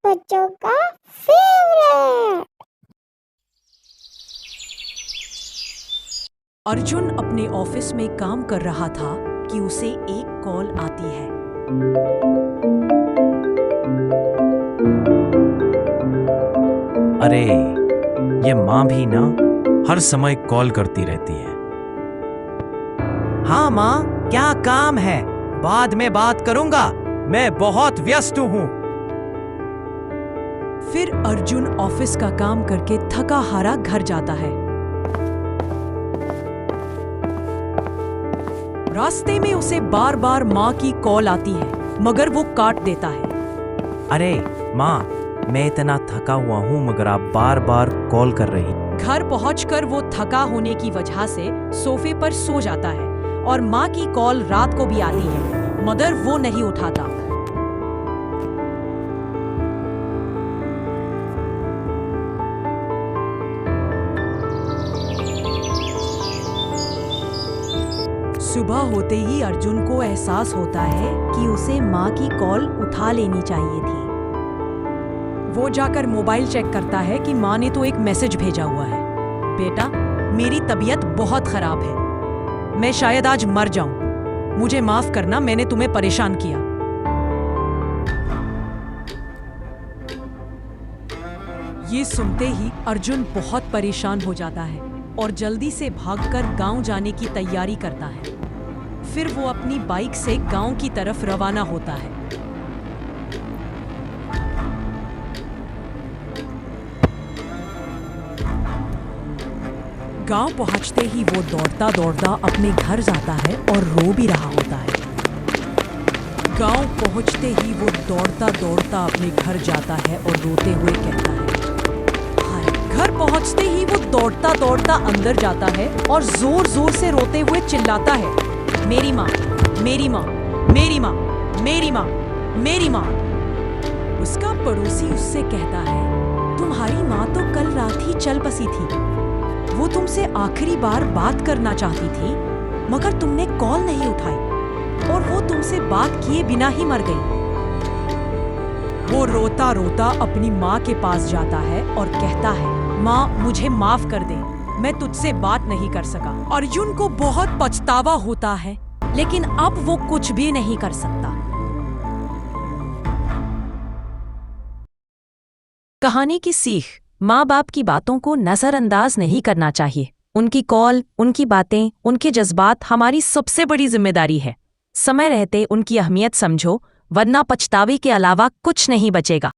बच्चों का फेवरेट। अर्जुन अपने ऑफिस में काम कर रहा था कि उसे एक कॉल आती है। अरे, ये माँ भी ना हर समय कॉल करती रहती है। हाँ माँ, क्या काम है? बाद में बात करूंगा, मैं बहुत व्यस्त हूँ। फिर अर्जुन ऑफिस का काम करके थका हारा घर जाता है। रास्ते में उसे बार बार माँ की कॉल आती है, मगर वो काट देता है। अरे माँ, मैं इतना थका हुआ हूँ मगर आप बार बार कॉल कर रही। घर पहुंचकर वो थका होने की वजह से सोफे पर सो जाता है और माँ की कॉल रात को भी आती है, मगर वो नहीं उठाता। सुबह होते ही अर्जुन को एहसास होता है कि उसे माँ की कॉल उठा लेनी चाहिए थी। वो जाकर मोबाइल चेक करता है कि माँ ने तो एक मैसेज भेजा हुआ है, बेटा मेरी तबीयत बहुत खराब है, मैं शायद आज मर जाऊं, मुझे माफ करना, मैंने तुम्हें परेशान किया। ये सुनते ही अर्जुन बहुत परेशान हो जाता है और जल्दी से भागकर गांव जाने की तैयारी करता है। फिर वो अपनी बाइक से गांव की तरफ रवाना होता है। गांव पहुंचते ही वो दौड़ता दौड़ता अपने घर जाता है और रो भी रहा होता है। गांव पहुंचते ही वो दौड़ता दौड़ता अपने घर जाता है और रोते हुए कहता है, हाय। घर पहुंचते ही वो दौड़ता दौड़ता अंदर जाता है और जोर जोर से रोते हुए चिल्लाता है, मेरी माँ, मेरी माँ, मेरी माँ, मेरी माँ, मेरी माँ। उसका पड़ोसी उससे कहता है, तुम्हारी माँ तो कल रात ही चल बसी थी, वो तुमसे आखिरी बार बात करना चाहती थी, मगर तुमने कॉल नहीं उठाई और वो तुमसे बात किए बिना ही मर गई। वो रोता रोता अपनी माँ के पास जाता है और कहता है, माँ मुझे माफ कर दे, मैं तुझसे बात नहीं कर सका। अर्जुन को बहुत पछतावा होता है, लेकिन अब वो कुछ भी नहीं कर सकता। कहानी की सीख, माँ बाप की बातों को नजरअंदाज नहीं करना चाहिए। उनकी कॉल, उनकी बातें, उनके जज्बात हमारी सबसे बड़ी जिम्मेदारी है। समय रहते उनकी अहमियत समझो, वरना पछतावे के अलावा कुछ नहीं बचेगा।